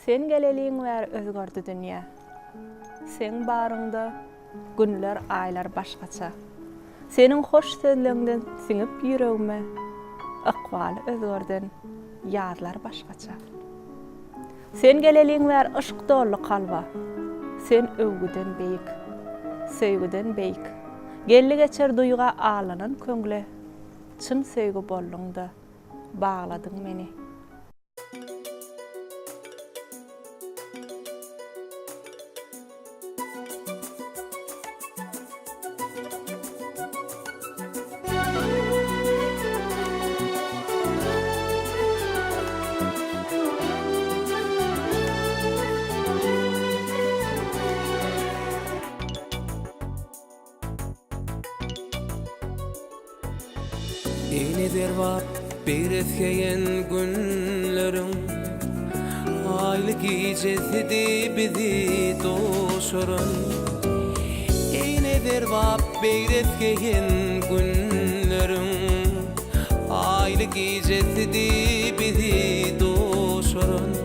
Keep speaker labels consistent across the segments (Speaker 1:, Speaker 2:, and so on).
Speaker 1: Sen geleliğin ver özgördü dünya. Sen barında günler, aylar başkaça. Senin hoş sözlerinden singip yüreğime akvalı özgördün, yazlar başkaça. Sen geleliğin ver ışık dolu kalba. Sen övgüden beyik, söýgüden beyik. Gelli geçer duyga ağlanan köňle. Çyn söýgü bolluňda bağladyň meni.
Speaker 2: Eynedir var bir etkeyen günlerim, aylı gecesi bizi doşurun. Eynedir var bir etkeyen günlerim, aylı gecesi bizi doşurun.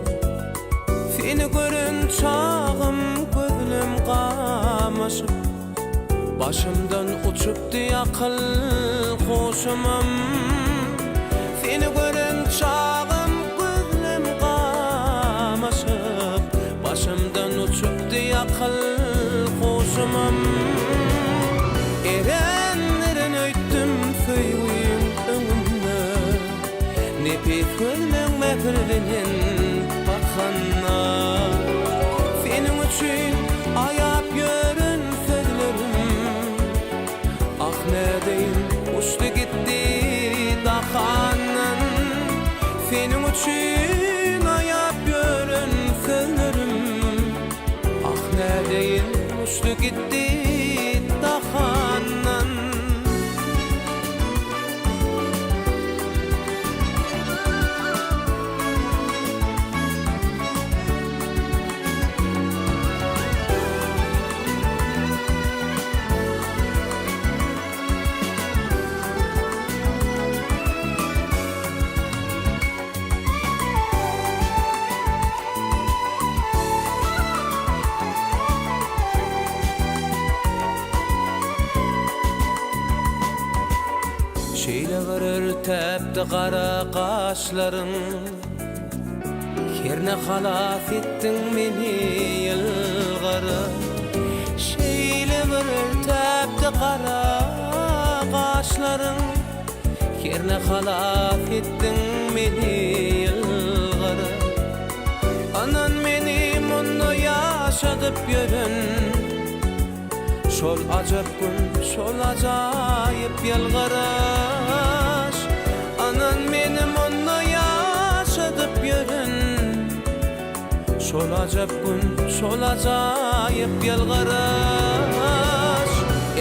Speaker 2: Seni görün çağım gözüm kamaşıp, başımdan uçupdu akıl hoşumam. Seni görün çağım gözüm kamaşıp, başımdan uçupdu akıl hoşumam. Erenlerin öýtdüm söýgüýüm öňünde, nepis gözüň mehrinden bakanna. Senin üçin ayap ýörün sözlerim, ah nädeýin uçtu gitti dahanan. Senin üçin ayap ýörün sözlerim, ah nädeýin uçtu gitti dahanan. Şeýle görür täpdi qara qaşlaryň, herne halas etdiň meni ýylgary. Şeýle görür täpdi qara qaşlaryň, herne halas etdiň meni ýylgary. Anan meni mundu ýaşadyp ýörün, şol ajap gün, şol ajaýyp ýalgaraş. Anan meni mundu ýaşadyp ýörün, şol ajap gün, şol ajaýyp ýalgaraş.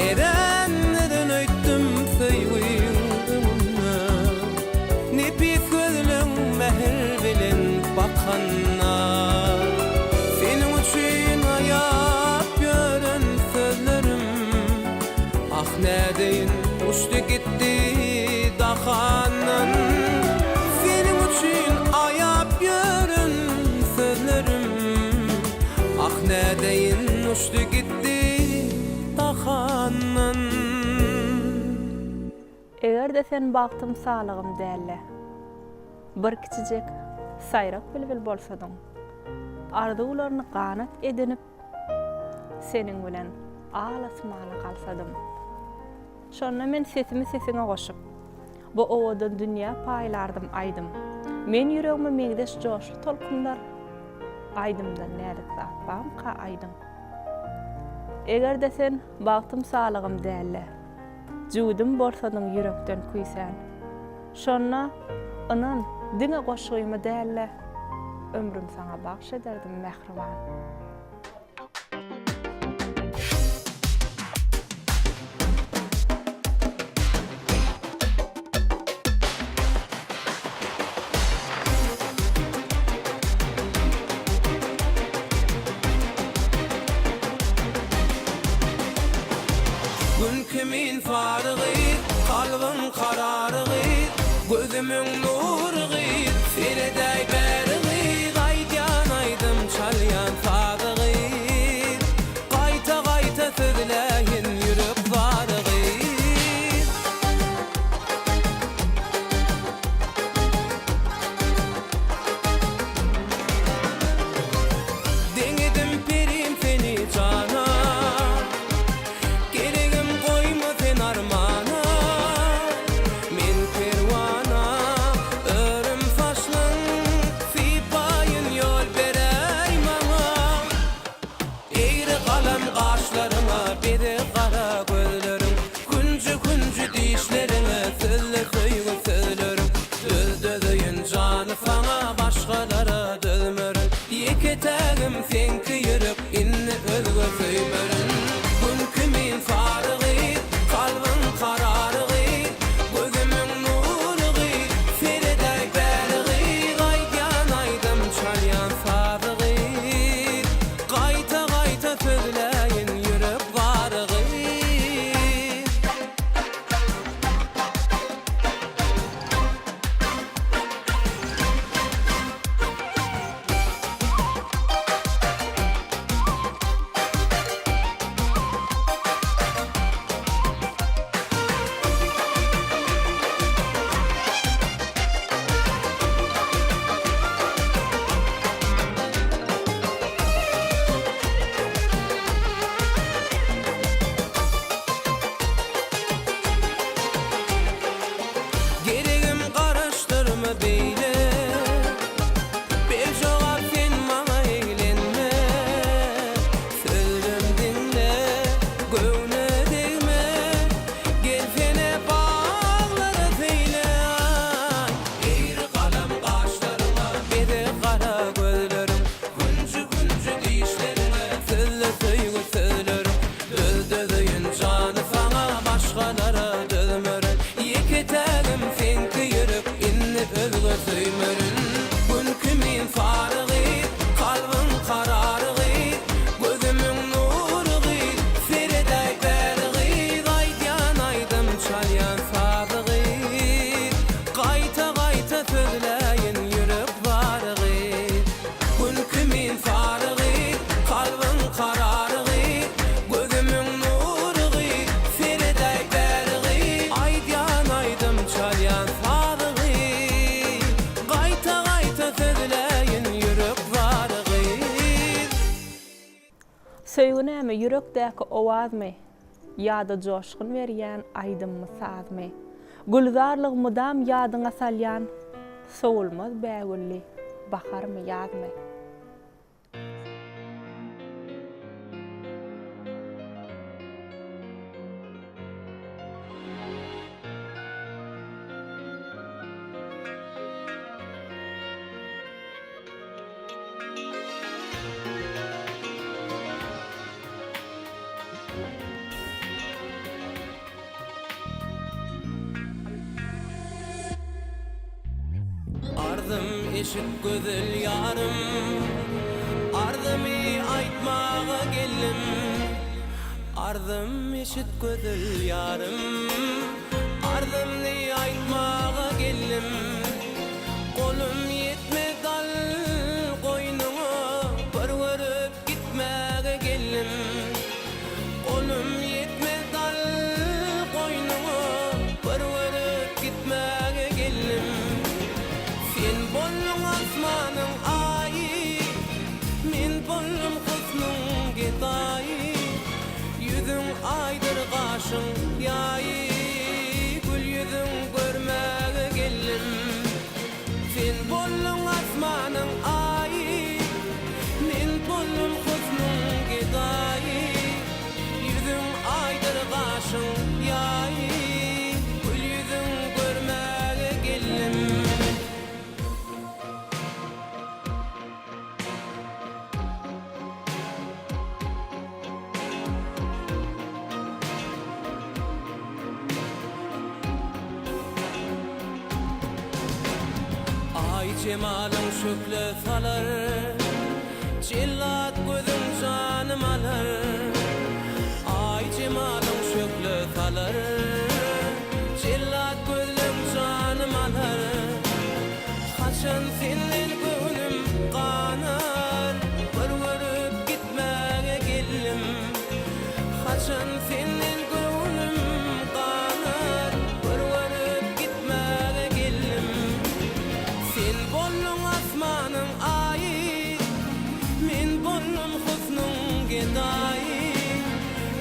Speaker 2: Erenlerden öýtdüm söýgüýüm öňünde, nepis gözüň mehr bilen bakanna. Senin üçin ayap ýörün sözlerim, ah nädeýin uçtu gitti dahanan. Senin üçin ayap ýörün sözlerim, ah nädeýin uçtu gitti dahanan.
Speaker 1: Eger de sen bagtym salygym dälle, bir kiçijek saýrak bilbil bolsadyň, arzuwlaryny ganat edinip senin bilen alasmana kalsadym. Şonda men sesimi sesiňe goşup, bu owadan dünýä paýlardım aýdym. Men ýüregime meňdeş joş tolkundar, aýdymdan nälik zapam ka aýdym. Eger de sen bagtym salygym dälle, judum bolsadyň ýürekden kuýsan, şonda anan diňe goşgymy dälle, ömrüm saňa bagş ederdim mehriban.
Speaker 2: Gün kimin farıgy, kalbyň kararygy, gözümün nurugy, seni däý berigi, gaýdan aýdym Yeketegim senki yürüp inni özgü söýmerin. Günkü min farygy, kalbyň kararygy, gözümiň nurugy, seredäy bäligy, gaýdan aýdym çalýan sadygy, gaýta gaýta sözläýin yürüp barygy. Geregim garaşdyrma beýle, bejogap sen maňa eýlenme, sözüm dinle, göwne degme, gel sene baglara peýle. Eýri galam gaşlaryňa, bede gara gözleriň, günjü diýişlerine, sözle söýgü sözlerim, öldürdüýün jany saňa, başgalara dözmerin. Yeketegim senki yürüp inni özgü söýmerin. Günkü min farygy, kalbyň kararygy, gözümiň nurugy, seredäy bäligy, gaýdan aýdym çalýan sadygy, gaýta gaýta sözläýin yürüp barygy. Günkü min farygy, kalbyň kararygy, gözümiň nurugy, seredäy bäligy, aýdyan aýdym çalýan sadygy, gaýta gaýta sözläýin yürüp barygy.
Speaker 1: Söýgü näme yürekdäki owazmy? Ýa-da joşkun berýän aýdymmy sazmy? Gülzarlyg mudam ýadyňa salýan sowulmaz bägülli baharmy ýazmy?
Speaker 2: Ardım eşit gözel yarım, ardımı aýtmaga geldim. Ardım eşit gözel yarım, ardımı aýtmaga geldim. Kolum yetmez dal goýnuňa, bir görüp gitmäge geldim. Kolum yetmez dal goýnuňa, bir görüp gitmäge geldim. Sen bollum asmanyň aýy, men bollum husnuň gedaýy. Yüzüň aýdyr gaşyň ýaý, gül yüzüň görmäge geldim. Sen bollum asmanyň aýy, men bollum husnuň gedaýy. Yüzüň aýdyr gaşyň ýaý, gül yüzüň görmäge geldim. Ay cemalyň şökle salar, çellat gözüm canım alar. Ay cemalyň şökle salar, çellat gözüm canım alar. Haçan senden gönlüm ganar, bir görüp gitmäge geldim. Haçan senden gönlüm ganar, bir görüp gitmäge geldim. Sen bollum asmanyň aýy, men bollum husnuň gedaýy.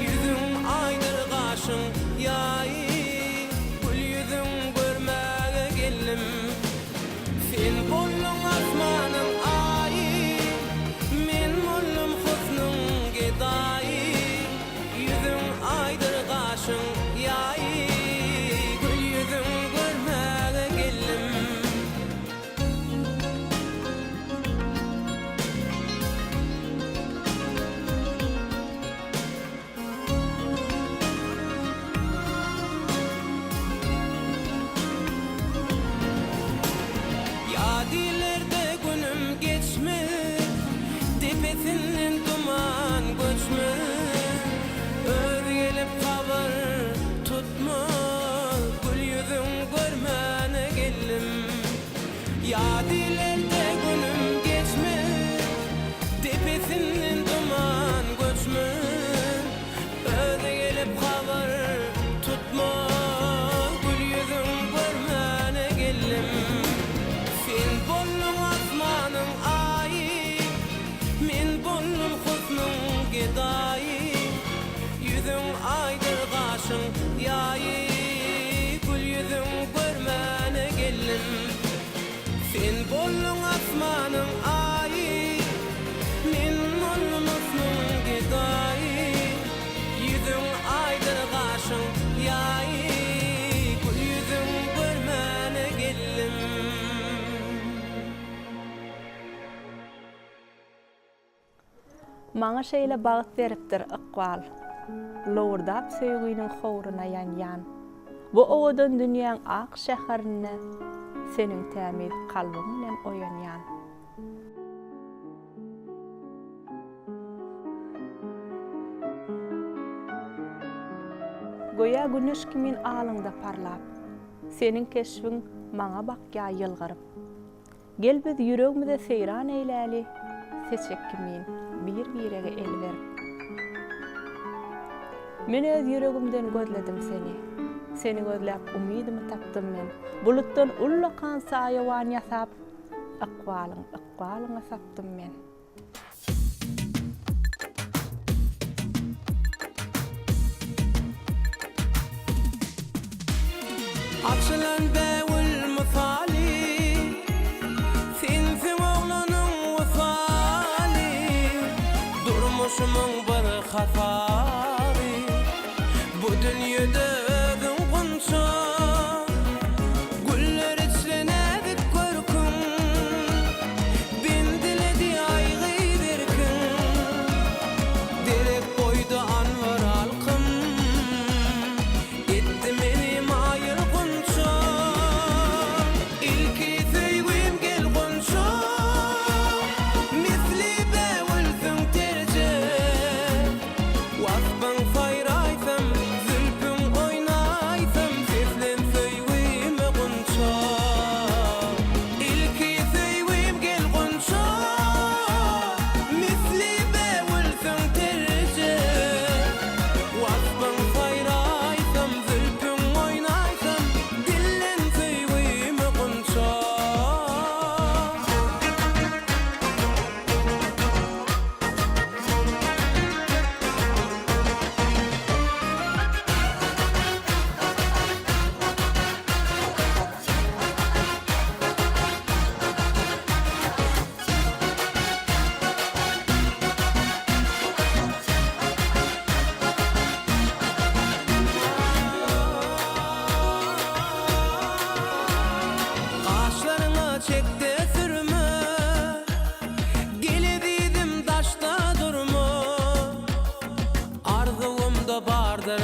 Speaker 2: Yüzüň aýdyr gaşyň ýaý, gül yüzüň görmäge geldim. Sen bollum asmanyň aýy, men bollum husnuň gedaýy. Yüzüň aýdyr göçmün öz gelip kabar tutma gül yüzün görmene geldim ya dilerde günüm geçme tepesinden duman göçmün öz gelip kabar tutma gül yüzün görmene geldim sen bollum asmanın ayı men bollum husnun gedayı yüzün aydır kaşın yayı gül yüzün görmene geldim sen bollum asmanın ayı men bollum husnun gedayı yüzün aydır kaşın yayı gül yüzün görmene geldim.
Speaker 1: Maňa şeýle bagyt beripdir ykbal. Lowurdap söýgüniň howruna ýan-ýan. Bu owadan dünýäň ak şäherine seniň tämiz kalbyň bilen oýanýan. Goýa güneş kimin alyňda parlap, seniň keşfiň maňa bakýa ýylgyryp. Gel biz ýüregimize seyran eýläli, seçek kimin bir-birege el berip. Men öz ýüregimden gözledim seni. Seni gözläp umydymy tapdym men. Bulutdan ullakan saýawan ýasap, ykbalyňa sapdym men.
Speaker 2: Açılan bäwül misali sensiň oglanyň wysali durmuşymyň bir hasary bu dünýede özüň gunça güller içlenedik görküm ben diledi aýgy berkim derek boýda anwar alkym etdi meni maýyl gunça ilki söýgüm gel gunça misli bäwülsüň terje wasbaň saýraýsam zülpüň oýnaýsam seslen söýgüm gunça ilki söýgüm gel gunça misli bäwülsüň terje wasbaň saýraýsam zülpüň oýnaýsam dillen söýgüm gunça. Kaşlarına çekti sürme Geledidim taşta durma Arzuğumda bardır